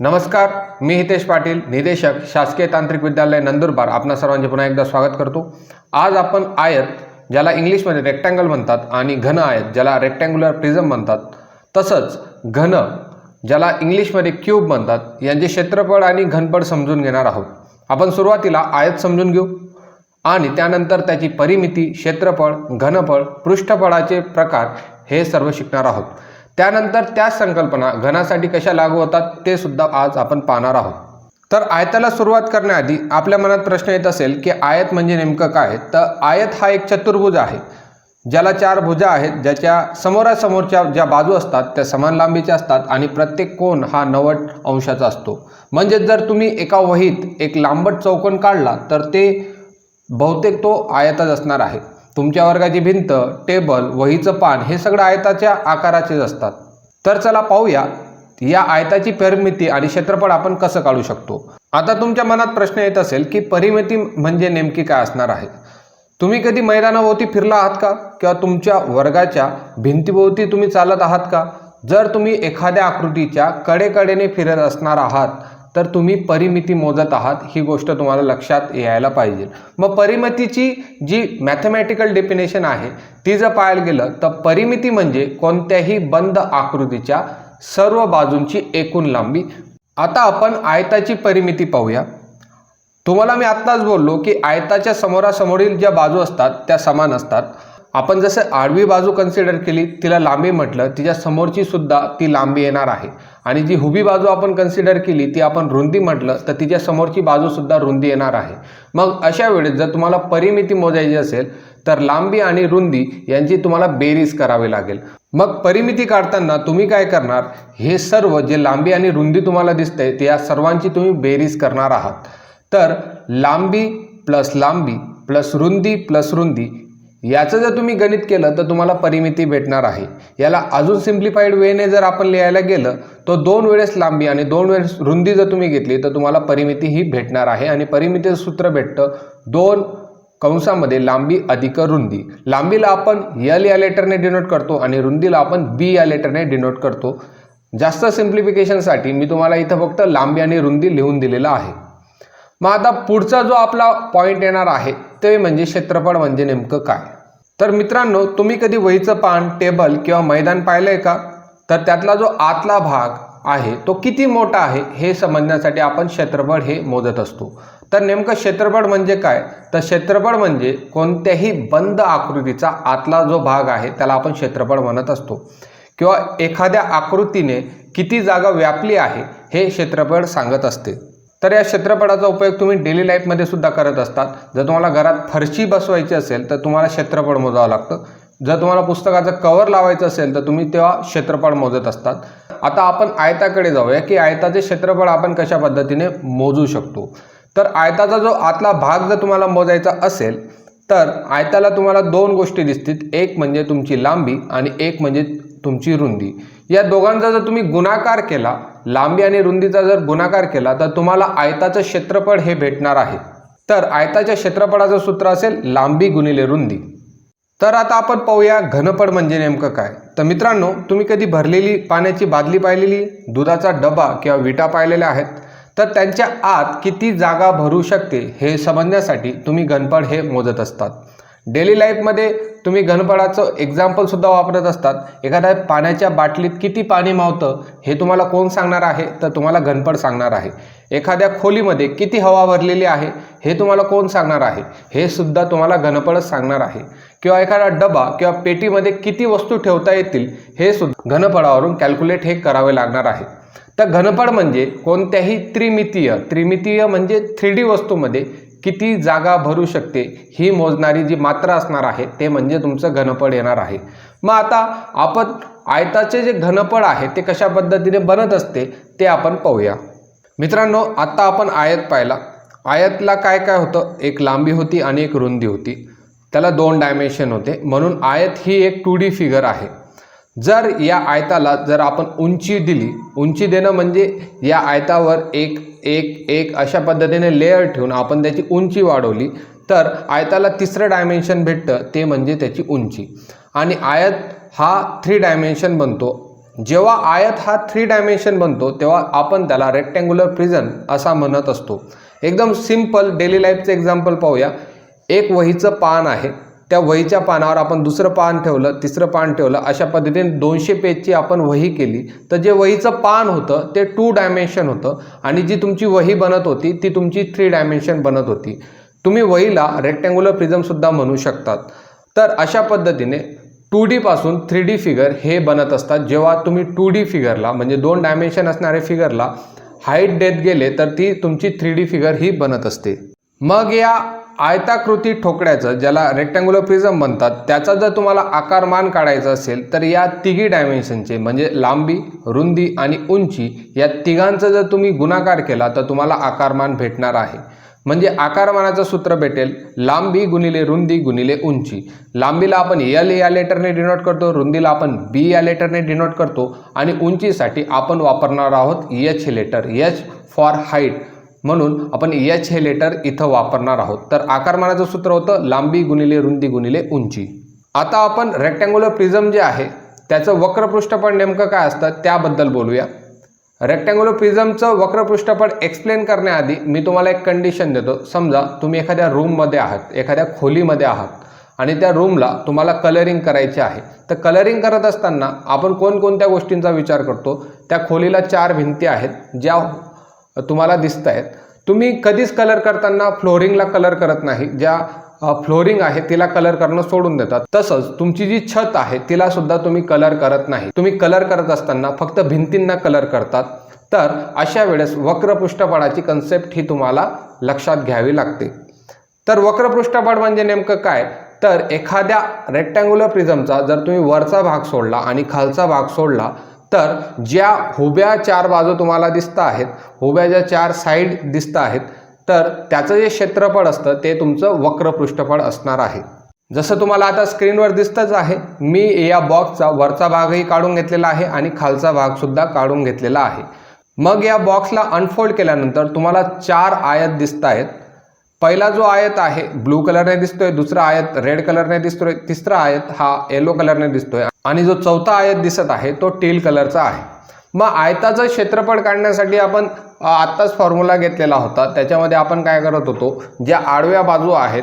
नमस्कार, मी हितेश पाटील, निदेशक शासकीय तांत्रिक विद्यालय नंदुरबार आपणा सर्वांचे पुन्हा एकदा स्वागत करतो। आज आपण आयत, ज्याला इंग्लिशमध्ये रेक्टँगल म्हणतात, आणि घन आयत, ज्याला रेक्टँग्युलर प्रिझम म्हणतात, तसंच घन, ज्याला इंग्लिशमध्ये क्यूब म्हणतात, यांचे क्षेत्रफळ आणि घनफळ समजून घेणार आहोत। आपण सुरुवातीला आयत समजून घेऊ आणि त्यानंतर त्याची परिमिती, क्षेत्रफळ, घनफळ, पृष्ठफळाचे प्रकार हे सर्व शिकणार आहोत। त्यानंतर त्या संकल्पना घनासाठी कशा लागू होतात ते सुद्धा आज आपण पाहणार आहोत। तर आयताला सुरुवात करण्याआधी आपल्या मनात प्रश्न येत असेल की आयत म्हणजे नेमकं काय? तर आयत हा एक चतुर्भुज आहे, ज्याला 4 भुजा आहेत, ज्याच्या समोरासमोरच्या ज्या बाजू असतात त्या समान लांबीच्या असतात आणि प्रत्येक कोन हा 90 अंशाचा असतो। म्हणजे जर तुम्ही एका वहीत एक लांबट चौकोन काढला तर ते बहुतेक तो आयतच असणार आहे। तुमच्या वर्गाची भिंत, टेबल, वहीचं पान हे सगळं आयताच्या आकाराचेच असतात। तर चला पाहूया या आयताची परिमिती आणि क्षेत्रफळ आपण कसं काढू शकतो। आता तुमच्या मनात प्रश्न येत असेल की परिमिती म्हणजे नेमकी काय असणार आहे। तुम्ही कधी मैदानाभोवती फिरला आहात का? किंवा तुमच्या वर्गाच्या भिंतीभोवती तुम्ही चालत आहात का? जर तुम्ही एखाद्या आकृतीच्या कडेकडेने फिरत असणार आहात तर तुम्ही परिमिती मोजत आहात, ही गोष्ट तुम्हाला लक्षात यायला पाहिजे। मग परिमितीची जी मॅथमॅटिकल डेफिनेशन आहे ती जर पाहायला गेलं तर परिमिती म्हणजे कोणत्याही बंद आकृतीच्या सर्व बाजूंची एकूण लांबी। आता आपण आयताची परिमिती पाहूया। तुम्हाला मी आत्ताच बोललो की आयताच्या समोरासमोरील ज्या बाजू असतात त्या समान असतात। आपण जसं आडवी बाजू कन्सिडर केली, तिला लांबी म्हटलं, तिच्या समोरची सुद्धा ती लांबी येणार आहे। आणि जी उभी बाजू आपण कन्सिडर केली ती आपण रुंदी म्हटलं तर तिच्या समोरची बाजू सुद्धा रुंदी येणार आहे। मग अशा वेळेस जर तुम्हाला परिमिती मोजायची असेल तर लांबी आणि रुंदी यांची तुम्हाला बेरीज करावी लागेल। मग परिमिती काढताना तुम्ही काय करणार, हे सर्व जे लांबी आणि रुंदी तुम्हाला दिसतंय ते या सर्वांची तुम्ही बेरीज करणार आहात। तर लांबी प्लस रुंदी याचं जर तुम्ही गणित केलं तर तुम्हाला परिमिती भेटणार आहे। याला अजून सिम्प्लिफाईड वेने जर आपण लिहायला गेलं तो 2 वेळेस लांबी आणि 2 वेळेस रुंदी जर तुम्ही घेतली तर तुम्हाला परिमिती ही भेटणार आहे। आणि परिमितीचं सूत्र भेटतं 2 कंसामध्ये लांबी अधिक रुंदी। लांबीला आपण L या लेटरने डिनोट करतो आणि रुंदीला आपण B या लेटरने डिनोट करतो। जास्त सिम्प्लिफिकेशनसाठी मी तुम्हाला इथं फक्त लांबी आणि रुंदी लिहून दिलेला आहे। मग आता पुढचा जो आपला पॉईंट येणार आहे ते म्हणजे क्षेत्रफळ म्हणजे नेमकं काय। तर मित्रांनो, तुम्ही कधी वहीचं पान, टेबल किंवा मैदान पाहिलंय का? तर त्यातला जो आतला भाग आहे तो किती मोठा आहे हे समजण्यासाठी आपण क्षेत्रफळ हे मोजत असतो। तर नेमकं क्षेत्रफळ म्हणजे काय? तर क्षेत्रफळ म्हणजे कोणत्याही बंद आकृतीचा आतला जो भाग आहे त्याला आपण क्षेत्रफळ म्हणत असतो। किंवा एखाद्या आकृतीने किती जागा व्यापली आहे हे क्षेत्रफळ सांगत असते। तर या क्षेत्रफळाचा उपयोग तुम्ही डेली लाईफमध्ये सुद्धा करत असतात। जर तुम्हाला घरात फरशी बसवायची असेल तर तुम्हाला क्षेत्रफळ मोजावं लागतं। जर तुम्हाला पुस्तकाचं कव्हर लावायचं असेल तर तुम्ही तेव्हा क्षेत्रफळ मोजत असतात। आता आपण आयताकडे जाऊया की आयताचे क्षेत्रफळ आपण कशा पद्धतीने मोजू शकतो। तर आयताचा जो आतला भाग जर तुम्हाला मोजायचा असेल तर आयताला तुम्हाला 2 गोष्टी दिसतील, एक म्हणजे तुमची लांबी आणि एक म्हणजे तुमची रुंदी। या दोघांचा जर तुम्ही गुणाकार केला, लांबी आणि रुंदीचा जर गुणाकार केला तर तुम्हाला आयताचं क्षेत्रफळ हे भेटणार आहे। तर आयताच्या क्षेत्रफळाचं सूत्र असेल लांबी गुणिले रुंदी। तर आता आपण पाहूया घनफळ म्हणजे नेमकं काय। तर मित्रांनो, तुम्ही कधी भरलेली पाण्याची बादली पाहिलेली, दुधाचा डबा किंवा विटा पाहिलेल्या आहेत, तर त्यांच्या आत किती जागा भरू शकते हे समजण्यासाठी तुम्ही घनफळ हे मोजत असतात। डेली लाईफमध्ये तुम्ही घनफळाचं एक्झाम्पल सुद्धा वापरत असतात। एखाद्या पाण्याच्या बाटलीत किती पाणी मावतं हे तुम्हाला कोण सांगणार आहे? तर तुम्हाला घनफळ सांगणार आहे। एखाद्या खोलीमध्ये किती हवा भरलेली आहे हे तुम्हाला कोण सांगणार आहे? हे सुद्धा तुम्हाला घनफळच सांगणार आहे। किंवा एखादा डबा किंवा पेटीमध्ये किती वस्तू ठेवता येतील हे सुद्धा घनफळावरून कॅल्क्युलेट हे करावे लागणार आहे। तर घनफळ म्हणजे कोणत्याही त्रिमितीय म्हणजे 3D वस्तूमध्ये किती जागा भरू शकते ही मोजणारी जी मात्रा असणार आहे ते म्हणजे तुमचं घनफळ येणार आहे। मग आता आपण आयताचे जे घनफळ आहे ते कशा पद्धतीने बनत असते ते आपण पाहूया। मित्रांनो, आता आपण आयत पाहिला। आयतला काय काय होतं? एक लांबी होती आणि एक रुंदी होती। त्याला 2 डायमेन्शन होते, म्हणून आयत ही एक 2D फिगर आहे। जर या आयताला जर आपण उंची दिली, उंची देणं म्हणजे या आयतावर एक अशा पद्धतीने लेयर ठेवून आपण त्याची उंची वाढवली तर आयताला 3रं डायमेन्शन भेटतं, ते म्हणजे त्याची उंची। आणि आयत हा 3 डायमेन्शन बनतो। जेव्हा आयत हा 3 डायमेन्शन बनतो तेव्हा आपण त्याला रेक्टँग्युलर प्रिझम असा म्हणत असतो. एकदम सिंपल डेली लाईफचं एक्झाम्पल पाहूया. एक वहीचं पान आहे, त्या वहीच्या पानावर आपण दुसरं पान ठेवलं, तिसरं पान ठेवलं, अशा पद्धतीने 200 पेजची आपण वही केली तर जे वहीचं पान होतं ते 2 डायमेन्शन होतं आणि जी तुमची वही बनत होती ती तुमची 3 डायमेन्शन बनत होती. तुम्ही वहीला रेक्टँग्युलर प्रिझमसुद्धा म्हणू शकतात. तर अशा पद्धतीने 2D पासून 3D फिगर हे बनत असतात. जेव्हा तुम्ही 2D फिगरला म्हणजे 2 डायमेन्शन असणाऱ्या फिगरला हाईट देत गेले तर ती तुमची 3D फिगर ही बनत असते. मग या आयताकृती ठोकळ्याचं ज्याला रेक्टँग्युलर प्रिझम म्हणतात त्याचा जर तुम्हाला आकारमान काढायचा असेल तर या तिघी डायमेन्शनचे म्हणजे लांबी, रुंदी आणि उंची या तिघांचा जर तुम्ही गुणाकार केला तर तुम्हाला आकारमान भेटणार आहे. म्हणजे आकारमानाचं सूत्र भेटेल लांबी गुणिले रुंदी गुणिले उंची. लांबीला आपण L या लेटरने डिनोट करतो, रुंदीला आपण B या लेटरने डिनोट करतो आणि उंचीसाठी आपण वापरणार आहोत H हे लेटर, H फॉर हाईट, म्हणून आपण H हे लेटर इथं वापरणार आहोत. तर आकारमानाचं सूत्र होतं लांबी गुणिले रुंदी गुणिले उंची. आता आपण रेक्टँग्युलर प्रिझम जे आहे त्याचं वक्रपृष्ठफळ नेमकं काय असतं त्याबद्दल बोलूया. रेक्टँग्युलर प्रिझमचं वक्रपृष्ठफळ एक्सप्लेन करण्याआधी मी तुम्हाला एक कंडिशन देतो. समजा तुम्ही एखाद्या रूममध्ये आहात, एखाद्या खोलीमध्ये आहात आणि त्या रूमला तुम्हाला कलरिंग करायचे आहे. तर कलरिंग करत असताना आपण कोणकोणत्या गोष्टींचा विचार करतो. त्या खोलीला 4 भिंती आहेत ज्या तुम्हाला दिसत आहेत. तुम्ही कधीच कलर करताना फ्लोरिंगला कलर करत नाही, ज्या फ्लोरिंग आहे तिला कलर करणं सोडून देतात. तसंच तुमची जी छत आहे तिला सुद्धा तुम्ही कलर करत नाही. तुम्ही कलर करत असताना फक्त भिंतींना कलर करतात. तर अशा वेळेस वक्रपृष्ठफळाची कन्सेप्ट ही तुम्हाला लक्षात घ्यावी लागते. तर वक्रपृष्ठफळ म्हणजे नेमकं काय, तर एखाद्या रेक्टँग्युलर प्रिझमचा जर तुम्ही वरचा भाग सोडला आणि खालचा भाग सोडला तर ज्या हुब्या 4 बाजू तुम्हाला दिसत आहेत, हुब्या ज्या 4 साईड दिसत आहेत, तर त्याचं जे क्षेत्रफळ असतं ते तुमचं वक्रपृष्ठफळ असणार आहे. जसं तुम्हाला आता स्क्रीनवर दिसतच आहे, मी या बॉक्सचा वरचा भागही काढून घेतलेला आहे आणि खालचा भागसुद्धा काढून घेतलेला आहे. मग या बॉक्सला अनफोल्ड केल्यानंतर तुम्हाला 4 आयत दिसत आहेत. पहिला जो आयत आहे ब्लू कलरने दिसतोय, दुसरा आयत रेड कलरने दिसतोय, तिसरा आयत हा येलो कलरने दिसतोय आणि जो चौथा आयत दिसत आहे तो टील कलरचा आहे. मग आयताचं क्षेत्रफळ काढण्यासाठी आपण आत्ताच फॉर्म्युला घेतलेला होता. त्याच्यामध्ये आपण काय करत होतो, ज्या आडव्या बाजू आहेत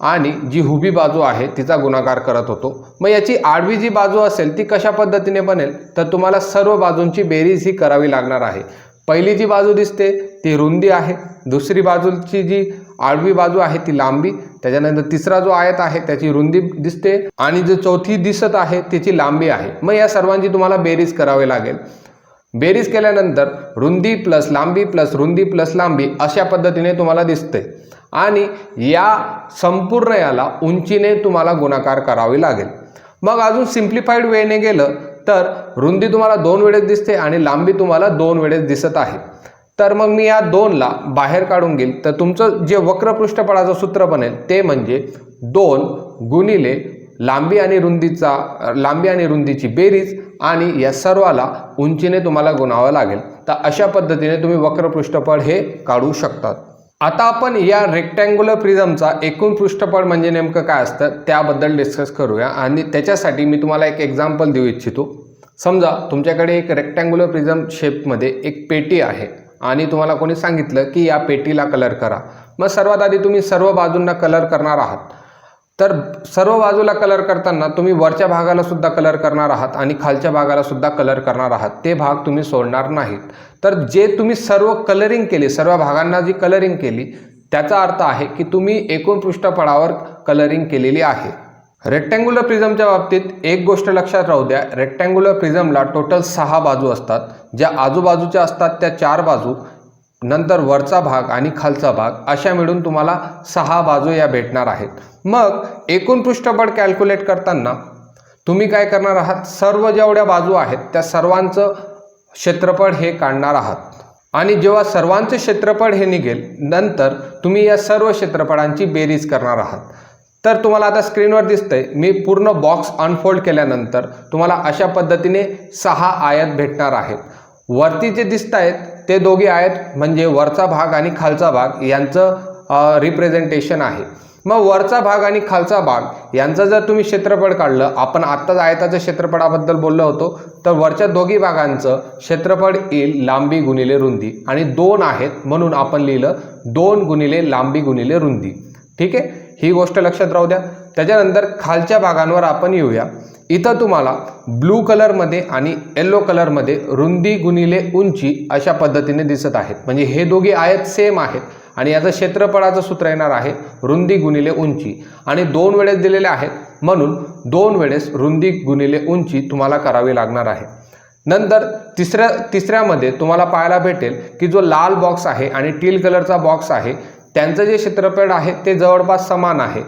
आणि जी हुबी बाजू आहे तिचा गुणाकार करत होतो. मग याची आडवी जी बाजू असेल ती कशा पद्धतीने बनेल, तर तुम्हाला सर्व बाजूंची बेरीज ही करावी लागणार आहे. पहिली जी बाजू दिसते ती रुंदी आहे, दुसरी बाजूची जी आडवी बाजू आहे ती लांबी, त्याच्यानंतर तिसरा जो आयत आहे त्याची रुंदी दिसते आणि जो चौथी दिसत आहे त्याची लांबी आहे. मग या सर्वांची तुम्हाला बेरीज करावी लागेल. बेरीज केल्यानंतर रुंदी प्लस लांबी प्लस रुंदी प्लस लांबी अशा पद्धतीने तुम्हाला दिसते आणि या संपूर्ण याला उंचीने तुम्हाला गुणाकार करावी लागेल. मग अजून सिम्प्लिफाईड वेने गेलं तर रुंदी तुम्हाला 2 वेळेस दिसते आणि लांबी तुम्हाला 2 वेळेस दिसत आहे. तर मग मी या 2ला बाहेर काढून घेईल तर तुमचं जे वक्रपृष्ठफळाचं सूत्र बनेल ते म्हणजे 2 गुणिले लांबी आणि रुंदीची बेरीज आणि या सर्वाला उंचीने तुम्हाला गुणावं लागेल. तर अशा पद्धतीने तुम्ही वक्रपृष्ठफळ हे काढू शकतात. आता आपण या रेक्टँग्युलर प्रिझमचा एकूण पृष्ठफळ म्हणजे नेमकं काय असतं त्याबद्दल डिस्कस करूया आणि त्याच्यासाठी मी तुम्हाला एक एक्झाम्पल देऊ इच्छितो. समजा तुमच्याकडे एक रेक्टँग्युलर प्रिझम शेपमध्ये एक पेटी आहे आणि तुम्हाला कोणी सांगितलं की या पेटीला कलर करा. मग सर्वात आधी तुम्ही सर्व बाजूंना कलर करणार आहात. तर सर्व बाजूला कलर करताना तुम्ही वरच्या भागाला सुद्धा कलर करणार आहात आणि खालच्या भागाला सुद्धा कलर करणार आहात. ते भाग तुम्ही सोडणार नाहीत. तर जे तुम्ही सर्व कलरिंग केली, सर्व भागांना जी कलरिंग केली त्याचा अर्थ आहे की तुम्ही एकूण पृष्ठफळावर कलरिंग केलेली आहे. रेक्टँग्युलर प्रिझमच्या बाबतीत एक गोष्ट लक्षात राहू द्या, रेक्टँग्युलर प्रिझमला टोटल 6 बाजू असतात. ज्या आजूबाजूच्या असतात त्या 4 बाजू, नंतर वरचा भाग आणि खालचा भाग अशा मिळून तुम्हाला 6 बाजू या भेटणार आहेत. मग एकूण पृष्ठफळ कॅल्क्युलेट करताना तुम्ही काय करणार आहात, सर्व जेवढ्या बाजू आहेत त्या सर्वांचं क्षेत्रफळ हे काढणार आहात आणि जेव्हा सर्वांचे क्षेत्रफळ हे निघेल नंतर तुम्ही या सर्व क्षेत्रफळांची बेरीज करणार आहात. तर तुम्हाला आता स्क्रीनवर दिसतंय, मी पूर्ण बॉक्स अनफोल्ड केल्यानंतर तुम्हाला अशा पद्धतीने 6 आयत भेटणार आहेत. वरती जे दिसत आहेत ते दोघे आयत म्हणजे वरचा भाग आणि खालचा भाग यांचं रिप्रेझेंटेशन आहे. मग वरचा भाग आणि खालचा भाग यांचं जर तुम्ही क्षेत्रफळ काढलं, आपण आत्ताच आयताच्या क्षेत्रफळाबद्दल बोललो होतो, तर वरच्या दोघी भागांचं क्षेत्रफळ येईल लांबी गुणिले रुंदी, आणि 2 आहेत म्हणून आपण लिहिलं 2 गुणिले लांबी गुणिले रुंदी. ठीक आहे, ही गोष्ट लक्षात राहू द्या. त्याच्यानंतर खालच्या भागांवर आपण येऊया. इथं तुम्हाला ब्लू कलरमध्ये आणि येलो कलरमध्ये रुंदी गुणिले उंची अशा पद्धतीने दिसत आहेत. म्हणजे हे दोघे आयत सेम आहेत आणि याचं क्षेत्रफळाचं सूत्र येणार आहे रुंदी गुणिले उंची, आणि 2 वेळेस दिलेले आहेत म्हणून 2 वेळेस रुंदी गुणिले उंची तुम्हाला करावी लागणार आहे. नंतर तिसऱ्यामध्ये तुम्हाला पाहायला भेटेल की जो लाल बॉक्स आहे आणि टील कलरचा बॉक्स आहे त्यांचं जे क्षेत्रफळ आहे ते जवळपास समान आहे.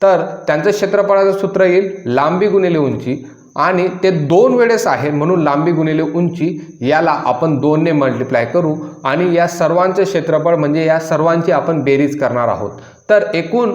तर त्यांचं क्षेत्रफळाचं सूत्र येईल लांबी गुणिले उंची, आणि ते 2 वेळेस आहे म्हणून लांबी गुणिले उंची याला आपण 2 ने मल्टिप्लाय करू आणि या सर्वांचे क्षेत्रफळ म्हणजे या सर्वांची आपण बेरीज करणार आहोत. तर एकूण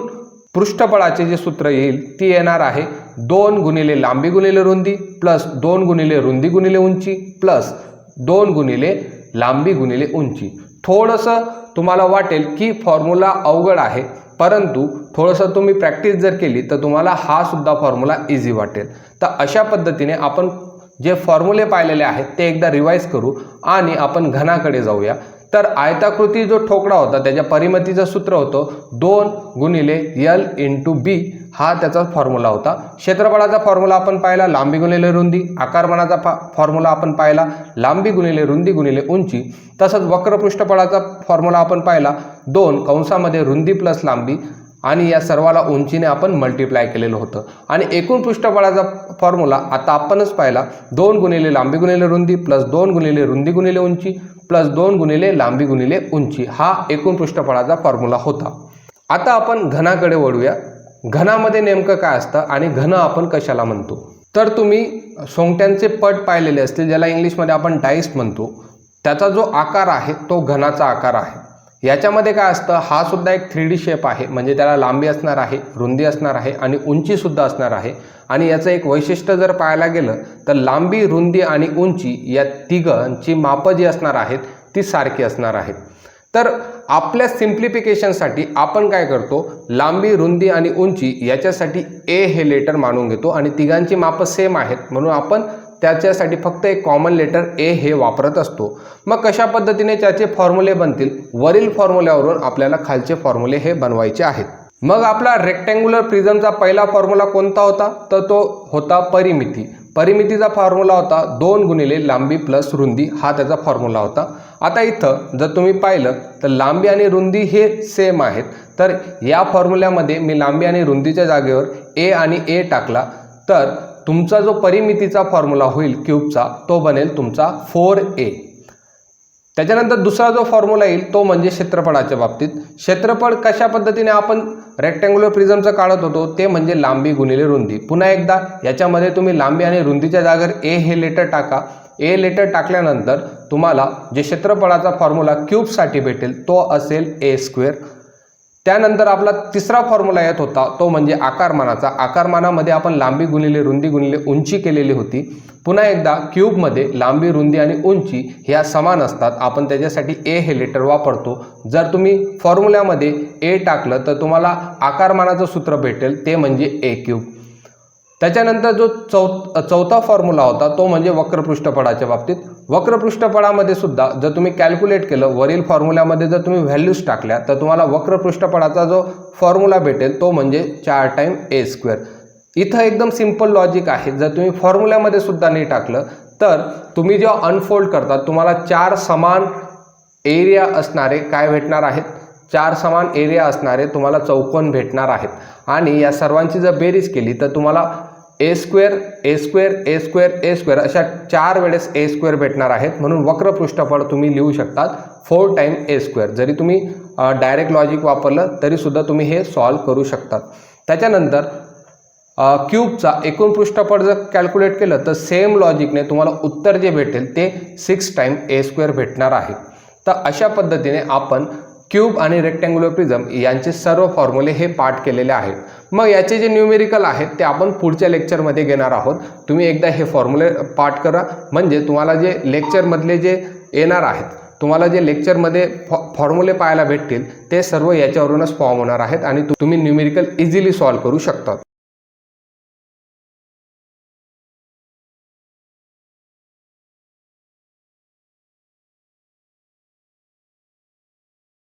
पृष्ठफळाचे जे सूत्र येईल ती येणार आहे 2 गुणिले लांबी गुणिले रुंदी प्लस 2 गुणिले रुंदी गुणिले उंची प्लस 2 गुणिले लांबी गुणिले उंची. थोडंसं तुम्हाला वाटेल की फॉर्म्युला अवघड आहे, परंतु थोडंसं तुम्ही प्रॅक्टिस जर केली तर तुम्हाला हा सुद्धा फॉर्म्युला इझी वाटेल. तर अशा पद्धतीने आपण जे फॉर्म्युले पाहिलेले आहेत ते एकदा रिवाइज करू आणि आपण घनाकडे जाऊया. तर आयताकृती जो ठोकळा होता त्याच्या परिमितीचं सूत्र होतं 2 गुणिले L इंटू B, हा त्याचा फॉर्म्युला होता. क्षेत्रफळाचा फॉर्म्युला आपण पाहिला लांबी गुणिले रुंदी, आकारमानाचा फॉर्म्युला आपण पाहिला लांबी गुणिले रुंदी गुणिले उंची, तसंच वक्रपृष्ठफळाचा फॉर्म्युला आपण पाहिला 2 कंसामध्ये रुंदी प्लस लांबी, आणि या सर्वाला उंचीने आपण मल्टिप्लाय केलेलं होतं. आणि एकूण पृष्ठफळाचा फॉर्म्युला आता आपणच पाहिला 2 गुणिले लांबी गुणिले रुंदी प्लस 2 गुणिले रुंदी गुणिले उंची प्लस 2 गुणिले लांबी गुणिले उंची, हा एकूण पृष्ठफळाचा फॉर्म्युला होता. आता आपण घनाकडे वळूया. घनामध्ये नेमकं काय असतं आणि घन आपण कशाला म्हणतो? तर तुम्ही सोंगट्यांचे पट पाहिलेले असतील, ज्याला इंग्लिशमध्ये आपण डाईस म्हणतो. त्याचा जो आकार आहे तो घनाचा आकार आहे. याच्यामध्ये काय असतं, हा सुद्धा एक 3D शेप आहे, म्हणजे त्याला लांबी असणार आहे, रुंदी असणार आहे आणि उंचीसुद्धा असणार आहे. आणि याचं एक वैशिष्ट्य जर पाहायला गेलं तर लांबी रुंदी आणि उंची या तिघांची मापं जी असणार आहेत ती सारखी असणार आहेत. तर आपल्या सिम्प्लिफिकेशनसाठी आपण काय करतो, लांबी रुंदी आणि उंची याच्यासाठी ए हे लेटर मानून घेतो आणि तिघांची मापं सेम आहेत म्हणून आपण त्याच्यासाठी फक्त एक कॉमन लेटर ए हे वापरत असतो. मग कशा पद्धतीने त्याचे फॉर्म्युले बनतील, वरील फॉर्म्युल्यावरून आपल्याला खालचे फॉर्म्युले हे बनवायचे आहेत. मग आपला रेक्टँग्युलर प्रिझमचा पहिला फॉर्म्युला कोणता होता, तर तो होता परिमिती. परिमितीचा फॉर्म्युला होता 2 गुणिले लांबी प्लस रुंदी, हा त्याचा फॉर्म्युला होता. आता इथं जर तुम्ही पाहिलं तर लांबी आणि रुंदी हे सेम आहेत, तर या फॉर्म्युल्यामध्ये मी लांबी आणि रुंदीच्या जागेवर ए आणि ए टाकला तर तुमचा जो परिमितीचा फॉर्म्युला होईल क्यूबचा तो बनेल तुमचा 4a. त्याच्यानंतर दुसरा जो फॉर्म्युला येईल तो म्हणजे क्षेत्रफळाच्या बाबतीत. क्षेत्रफळ कशा पद्धतीने आपण रेक्टँग्युलर प्रिझमचं काढत होतो ते म्हणजे लांबी गुणिले रुंदी. पुन्हा एकदा याच्यामध्ये तुम्ही लांबी आणि रुंदीच्या जागेवर ए हे लेटर टाका. ए लेटर टाकल्यानंतर तुम्हाला जे क्षेत्रफळाचा फॉर्म्युला क्यूबसाठी भेटेल तो असेल a². त्यानंतर आपला तिसरा फॉर्म्युला येत होता तो म्हणजे आकारमानाचा. आकारमानामध्ये आपण लांबी गुणिले रुंदी गुणिले उंची केलेली होती. पुन्हा एकदा क्यूबमध्ये लांबी रुंदी आणि उंची ह्या समान असतात, आपण त्याच्यासाठी ए हे लेटर वापरतो. जर तुम्ही फॉर्म्युल्यामध्ये ए टाकलं तर तुम्हाला आकारमानाचं सूत्र भेटेल ते म्हणजे a³. त्याच्यानंतर जो चौथा फॉर्म्युला होता तो म्हणजे वक्रपृष्ठफळाच्या बाबतीत. वक्रपृष्ठफळामध्ये सुद्धा जर तुम्ही कॅल्क्युलेट केलं, वरील फॉर्म्युल्यामध्ये जर तुम्ही व्हॅल्यूज टाकल्या तर तुम्हाला वक्रपृष्ठफळाचा जो फॉर्म्युला भेटेल तो म्हणजे 4 टाइम a². इथं एकदम सिंपल लॉजिक आहे. जर तुम्ही फॉर्म्युल्यामध्ये सुद्धा नाही टाकलं तर तुम्ही जेव्हा अनफोल्ड करतात तुम्हाला 4 समान एरिया असणारे काय भेटणार आहेत, 4 समान एरिया असणारे तुम्हाला चौकोन भेटणार आहेत. आणि या सर्वांची जर बेरीज केली तर तुम्हाला a² a² a² a² अशा 4 वेळेस a² भेटणार आहेत. म्हणून वक्रपृष्ठफळ तुम्ही लिहू शकतात 4 टाइम a². जरी तुम्ही डायरेक्ट लॉजिक वापरलं तरी सुद्धा तुम्ही हे सॉल्व करू शकतात. त्याच्यानंतर क्यूबचा एकूण पृष्ठफळ जर कॅल्क्युलेट केलं तर सेम लॉजिकने तुम्हाला उत्तर जे भेटेल ते 6 टाइम a² भेटणार आहे. तर अशा पद्धतीने आपण क्यूब आणि रेक्टँग्युलर प्रिझम यांचे सर्व फॉर्म्युले हे पाठ केलेले आहेत. मग याचे जे न्यूमेरिकल आहेत ते आपण पुढच्या लेक्चरमध्ये घेणार आहोत. तुम्ही एकदा हे फॉर्म्युले पाठ करा, म्हणजे तुम्हाला जे लेक्चरमधले जे येणार आहेत तुम्हाला जे लेक्चरमध्ये फॉर्म्युले पाहायला भेटतील ते सर्व याच्यावरूनच फॉर्म होणार आहेत आणि तुम्ही न्यूमेरिकल इझिली सॉल्व्ह करू शकता.